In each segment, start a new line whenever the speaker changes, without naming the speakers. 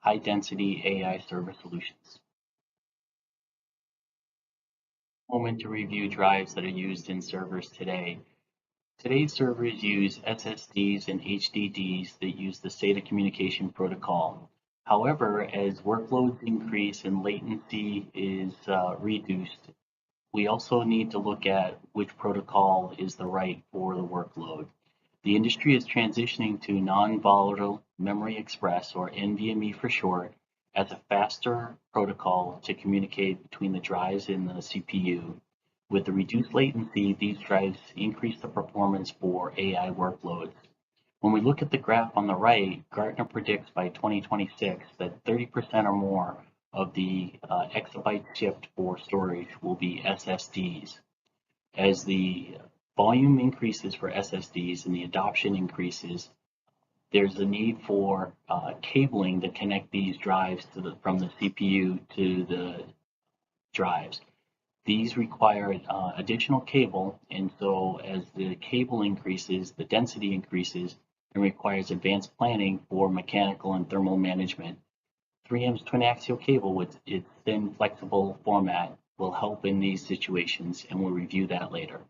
high-density AI server solutions. Moment to review drives that are used in servers today. Today's servers use SSDs and HDDs that use the SATA communication protocol. However, as workloads increase and latency is reduced, we also need to look at which protocol is the right for the workload. The industry is transitioning to non-volatile memory express, or NVMe for short, as a faster protocol to communicate between the drives and the CPU. With the reduced latency, these drives increase the performance for AI workloads. When we look at the graph on the right, Gartner predicts by 2026 that 30% or more of the exabytes shipped for storage will be SSDs. As the volume increases for SSDs and the adoption increases, there's a need for cabling to connect these drives from the CPU to the drives. These require additional cable, and so as the cable increases, the density increases, and requires advanced planning for mechanical and thermal management. 3M's twin axial cable with its thin, flexible format will help in these situations, and we'll review that later.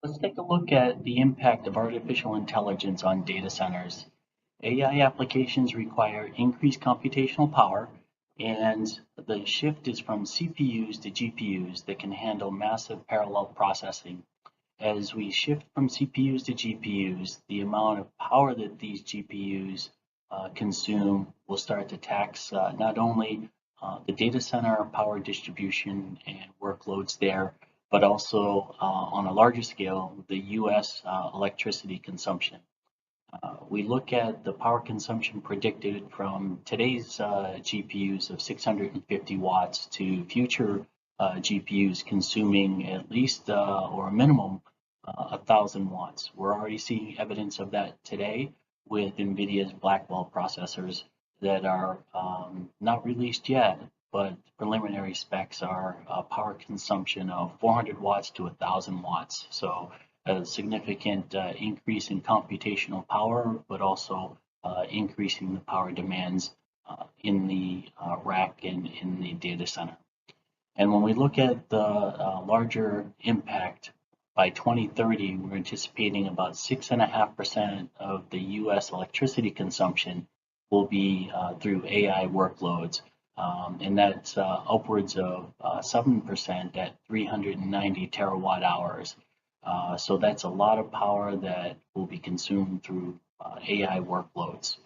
Let's take a look at the impact of artificial intelligence on data centers. AI applications require increased computational power, and the shift is from CPUs to GPUs that can handle massive parallel processing. As we shift from CPUs to GPUs, the amount of power that these GPUs consume will start to tax not only the data center power distribution and workloads there, but also on a larger scale, the US electricity consumption. We look at the power consumption predicted from today's GPUs of 650 watts to future GPUs consuming at least or a minimum 1,000 watts. We're already seeing evidence of that today with NVIDIA's Blackwell processors that are not released yet, but preliminary specs are power consumption of 400 watts to 1,000 watts. So a significant increase in computational power, but also increasing the power demands in the rack and in the data center. And when we look at the larger impact, by 2030, we're anticipating about 6.5% of the US electricity consumption will be through AI workloads. And that's upwards of 7% at 390 terawatt hours. So that's a lot of power that will be consumed through AI workloads.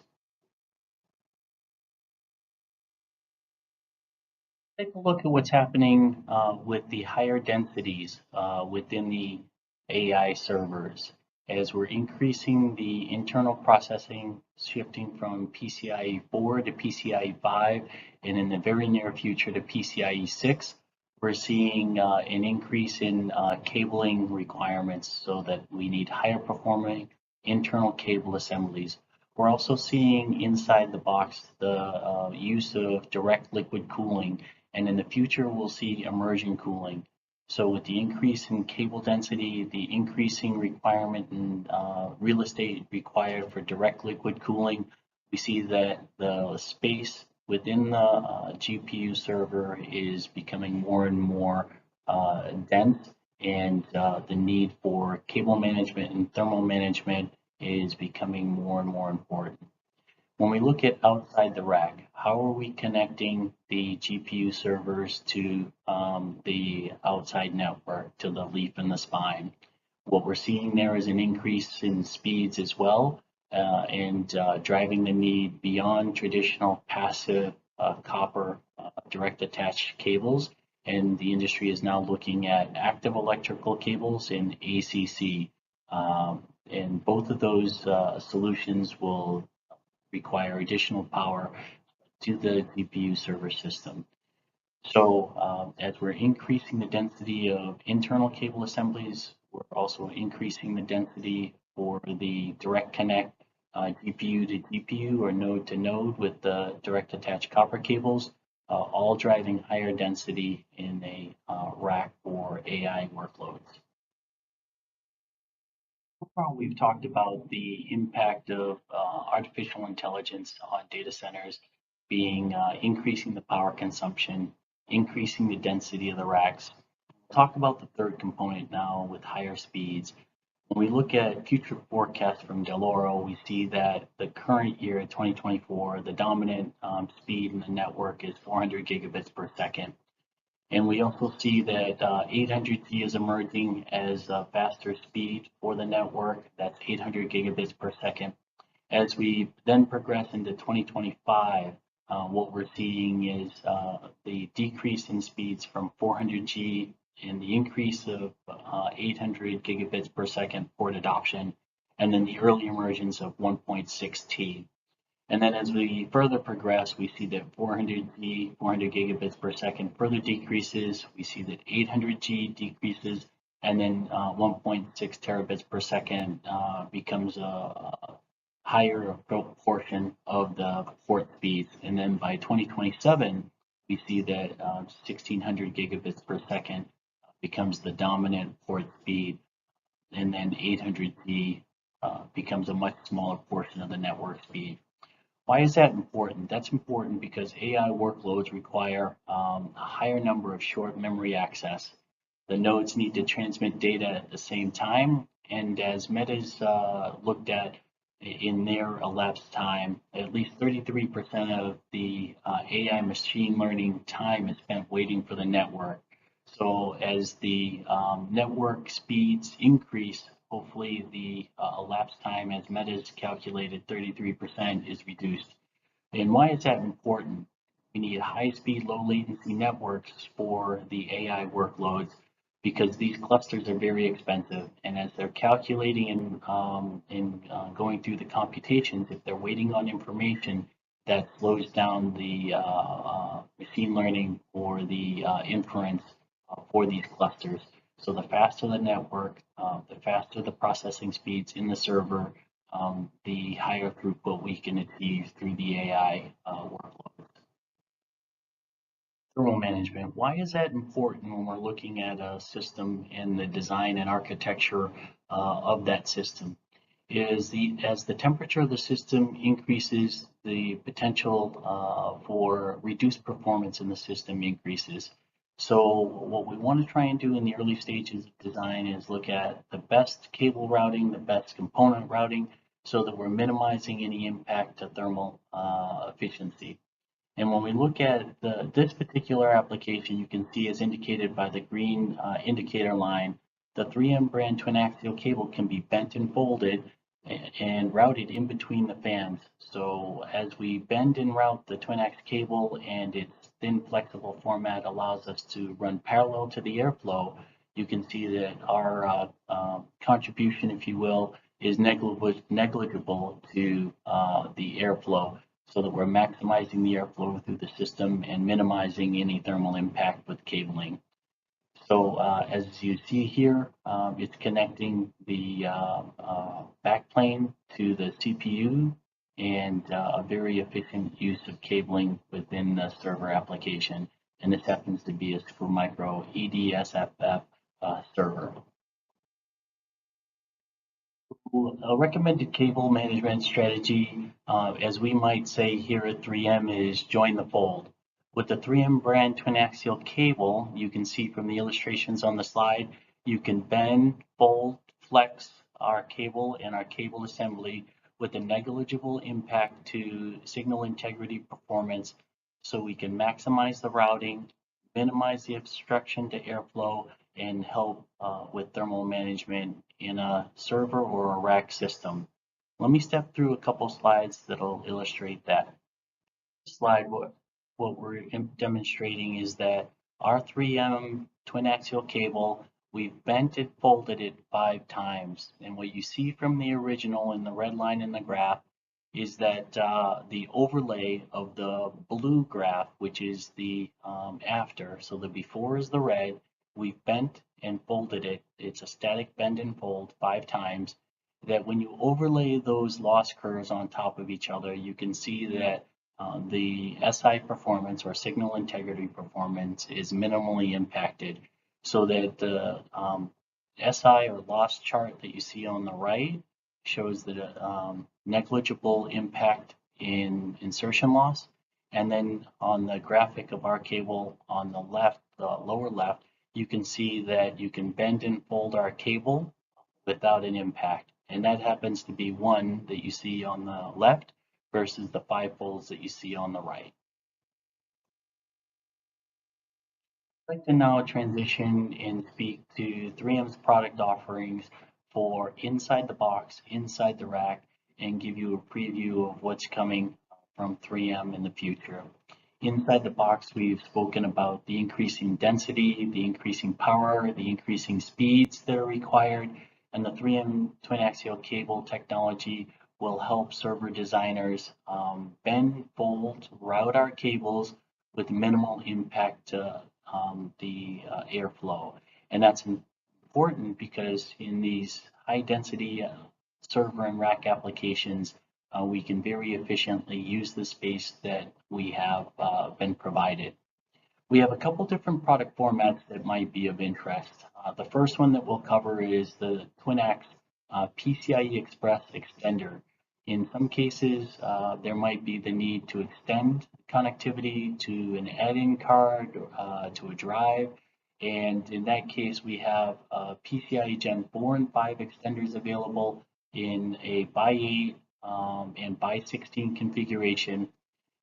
Take a look at what's happening with the higher densities within the AI servers. As we're increasing the internal processing, shifting from PCIe 4 to PCIe 5, and in the very near future to PCIe 6, we're seeing an increase in cabling requirements so that we need higher performing internal cable assemblies. We're also seeing inside the box the use of direct liquid cooling, and in the future we'll see immersion cooling. So with the increase in cable density, the increasing requirement in real estate required for direct liquid cooling, we see that the space within the GPU server is becoming more and more dense, and the need for cable management and thermal management is becoming more and more important. When we look at outside the rack, how are we connecting the GPU servers to the outside network, to the leaf and the spine? What we're seeing there is an increase in speeds as well, and driving the need beyond traditional passive copper direct attached cables. And the industry is now looking at active electrical cables and ACC. And both of those solutions will require additional power to the GPU server system. So as we're increasing the density of internal cable assemblies, we're also increasing the density for the direct connect GPU to GPU or node to node with the direct attached copper cables, all driving higher density in a rack for AI workloads. Well, we've talked about the impact of artificial intelligence on data centers being increasing the power consumption, increasing the density of the racks. Talk about the third component now with higher speeds. When we look at future forecasts from Deloro, we see that the current year, 2024, the dominant speed in the network is 400 gigabits per second. And we also see that 800G is emerging as a faster speed for the network. That's 800 gigabits per second. As we then progress into 2025, what we're seeing is the decrease in speeds from 400G and the increase of 800 gigabits per second port adoption, and then the early emergence of 1.6T. And then as we further progress, we see that 400G, 400 gigabits per second further decreases. We see that 800G decreases, and then 1.6 terabits per second becomes a higher proportion of the port speeds. And then by 2027, we see that 1600 gigabits per second becomes the dominant port speed, and then 800G becomes a much smaller portion of the network speed. Why is that important? That's important because AI workloads require a higher number of short memory access. The nodes need to transmit data at the same time, and as Meta's looked at in their elapsed time, at least 33% of the AI machine learning time is spent waiting for the network. So as the network speeds increase, hopefully the elapsed time, as Meta's calculated, 33% is reduced. And why is that important? We need high-speed, low-latency networks for the AI workloads because these clusters are very expensive. And as they're calculating and going through the computations, if they're waiting on information, that slows down the machine learning or the inference for these clusters. So the faster the network, the faster the processing speeds in the server, the higher throughput we can achieve through the AI workloads. Thermal management. Why is that important when we're looking at a system and the design and architecture of that system? As the temperature of the system increases, the potential for reduced performance in the system increases. So what we want to try and do in the early stages of design is look at the best cable routing, the best component routing, so that we're minimizing any impact to thermal efficiency. And when we look at this particular application, you can see as indicated by the green indicator line, the 3M brand twin axial cable can be bent and folded and routed in between the fans. So as we bend and route the twin axial cable, and its thin flexible format allows us to run parallel to the airflow, you can see that our contribution, if you will, is negligible to the airflow, so that we're maximizing the airflow through the system and minimizing any thermal impact with cabling. So as you see here, it's connecting the backplane to the CPU, and a very efficient use of cabling within the server application. And this happens to be a Supermicro EDSFF server. A recommended cable management strategy, as we might say here at 3M, is join the fold. With the 3M brand twin axial cable, you can see from the illustrations on the slide, you can bend, fold, flex our cable and our cable assembly with a negligible impact to signal integrity performance, so we can maximize the routing, minimize the obstruction to airflow, and help with thermal management in a server or a rack system. Let me step through a couple slides that'll illustrate that. This slide, what we're demonstrating is that our 3M twin axial cable, we've bent it, folded it 5 times. And what you see from the original in the red line in the graph is that the overlay of the blue graph, which is the after, so the before is the red, we've bent and folded it. It's a static bend and fold 5 times. That when you overlay those loss curves on top of each other, you can see that the SI performance or signal integrity performance is minimally impacted, so that SI or loss chart that you see on the right shows the negligible impact in insertion loss. And then on the graphic of our cable on the left, the lower left, you can see that you can bend and fold our cable without an impact. And that happens to be one that you see on the left versus the 5 folds that you see on the right. I'd like to now transition and speak to 3M's product offerings for inside the box, inside the rack, and give you a preview of what's coming from 3M in the future. Inside the box, we've spoken about the increasing density, the increasing power, the increasing speeds that are required, and the 3M twin axial cable technology will help server designers bend, fold, route our cables with minimal impact to the airflow. And that's important because in these high density server and rack applications, we can very efficiently use the space that we have been provided. We have a couple different product formats that might be of interest. The first one that we'll cover is the TwinAx PCIe Express extender. In some cases, there might be the need to extend connectivity to an add-in card, to a drive, and in that case, we have PCIe Gen 4 and 5 extenders available in a by 8 and by 16 configuration.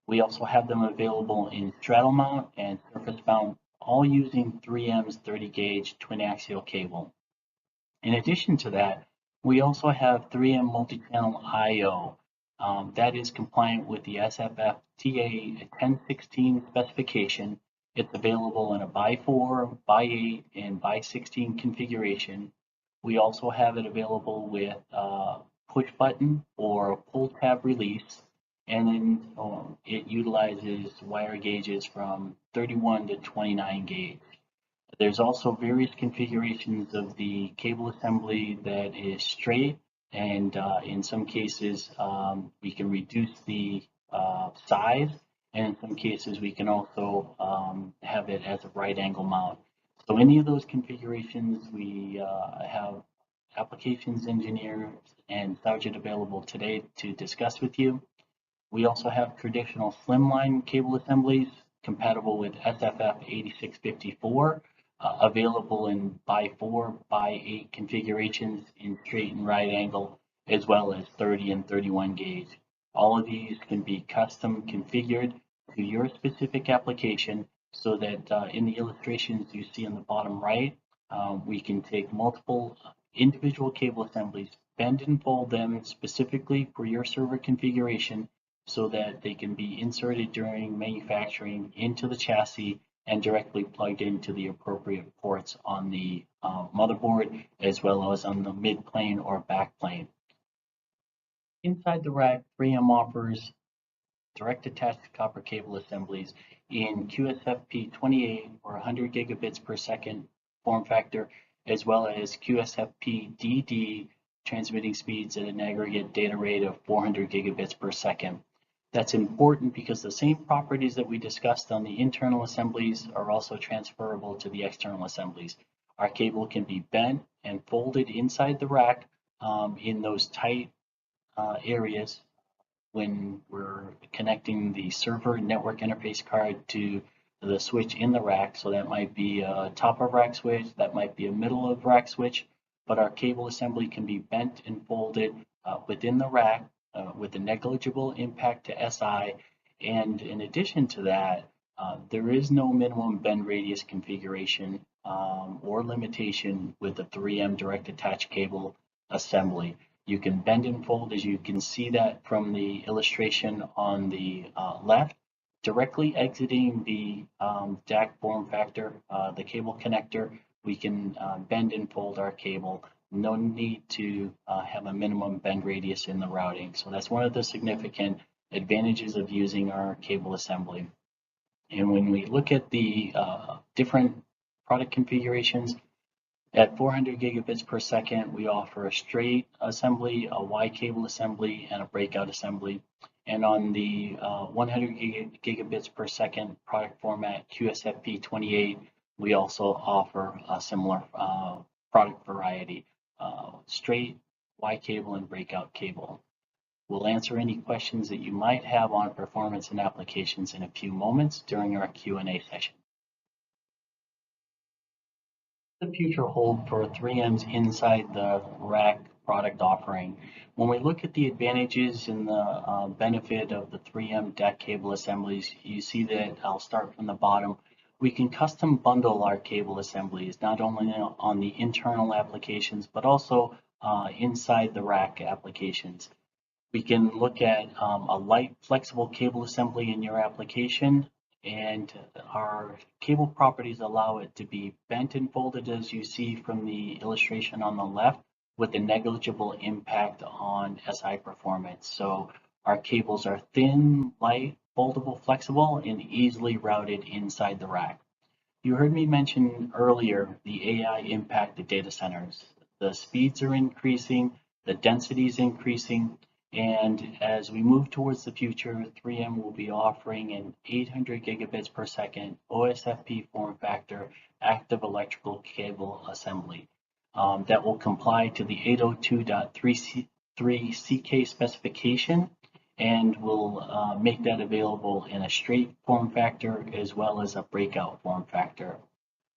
We also have them available in straddle mount and surface mount, all using 3M's 30 gauge twin axial cable. In addition to that, we also have 3M multi-channel I/O that is compliant with the SFF TA 1016 specification. It's available in a by 4, by 8, and by 16 configuration. We also have it available with push button or pull tab release, and then it utilizes wire gauges from 31 to 29 gauge. There's also various configurations of the cable assembly that is straight, and in some cases we can reduce the size, and in some cases we can also have it as a right angle mount. So any of those configurations, we have applications engineers and Sargent available today to discuss with you. We also have traditional slimline cable assemblies compatible with SFF 8654, available in by 4, by 8 configurations in straight and right angle, as well as 30 and 31 gauge. All of these can be custom configured to your specific application so that in the illustrations you see on the bottom right, we can take multiple individual cable assemblies, bend and fold them specifically for your server configuration so that they can be inserted during manufacturing into the chassis and directly plugged into the appropriate ports on the motherboard, as well as on the mid plane or back plane. Inside the rack, 3M offers direct attached copper cable assemblies in QSFP28 or 100 gigabits per second form factor, as well as QSFP-DD transmitting speeds at an aggregate data rate of 400 gigabits per second. That's important because the same properties that we discussed on the internal assemblies are also transferable to the external assemblies. Our cable can be bent and folded inside the rack in those tight areas when we're connecting the server network interface card to the switch in the rack. So that might be a top of rack switch, that might be a middle of rack switch, but our cable assembly can be bent and folded within the rack with a negligible impact to SI. And in addition to that, there is no minimum bend radius configuration or limitation with the 3M direct attach cable assembly. You can bend and fold, as you can see that from the illustration on the left, directly exiting the DAC form factor, the cable connector. We can bend and fold our cable. No need to have a minimum bend radius in the routing. So that's one of the significant advantages of using our cable assembly. And when we look at the different product configurations, at 400 gigabits per second, we offer a straight assembly, a Y cable assembly, and a breakout assembly. And on the 100 gigabits per second product format, QSFP28, we also offer a similar product variety, straight, Y cable, and breakout cable. We'll answer any questions that you might have on performance and applications in a few moments during our Q&A session. The future hold for 3M's inside the rack product offering. When we look at the advantages and the benefit of the 3M DAC cable assemblies, you see that I'll start from the bottom. We can custom bundle our cable assemblies, not only on the internal applications, but also inside the rack applications. We can look at a light flexible cable assembly in your application, and our cable properties allow it to be bent and folded as you see from the illustration on the left, with a negligible impact on SI performance. So our cables are thin, light, foldable, flexible, and easily routed inside the rack. You heard me mention earlier the AI impact of data centers. The speeds are increasing, the density is increasing, and as we move towards the future, 3M will be offering an 800 gigabits per second OSFP form factor active electrical cable assembly that will comply to the 802.3CK specification, and will make that available in a straight form factor as well as a breakout form factor.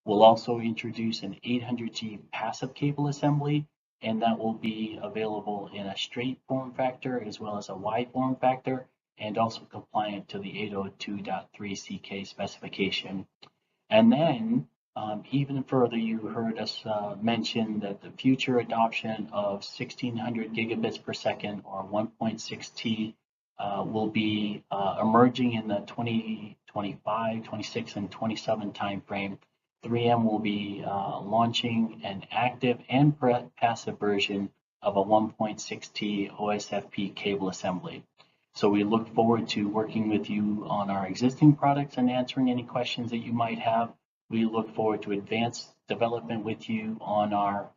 We'll also introduce an 800G passive cable assembly, and that will be available in a straight form factor as well as a Y form factor, and also compliant to the 802.3CK specification. And then even further, you heard us mention that the future adoption of 1600 gigabits per second or 1.6T will be emerging in the 2025, 26, and 27 timeframe. 3M will be launching an active and passive version of a 1.6T OSFP cable assembly. So we look forward to working with you on our existing products and answering any questions that you might have. We look forward to advanced development with you on our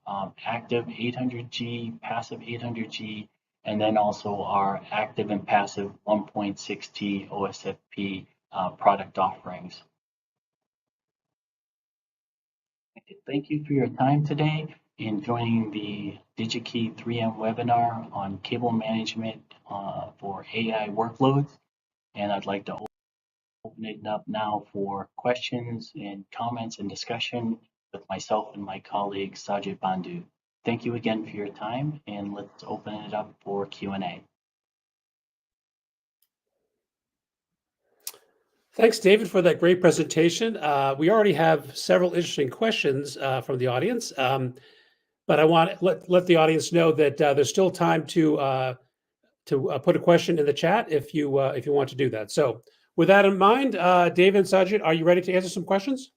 active 800G, passive 800G, and then also our active and passive 1.6T OSFP product offerings. Thank you for your time today in joining the DigiKey 3M webinar on cable management for AI workloads. And I'd like to open it up now for questions and comments and discussion with myself and my colleague Sajid Bandhu. Thank you again for your time, and let's open it up for Q&A.
Thanks, David, for that great presentation. We already have several interesting questions from the audience, but I want to let the audience know that there's still time to put a question in the chat if you want to do that. So with that in mind, David and Sajid, are you ready to answer some questions?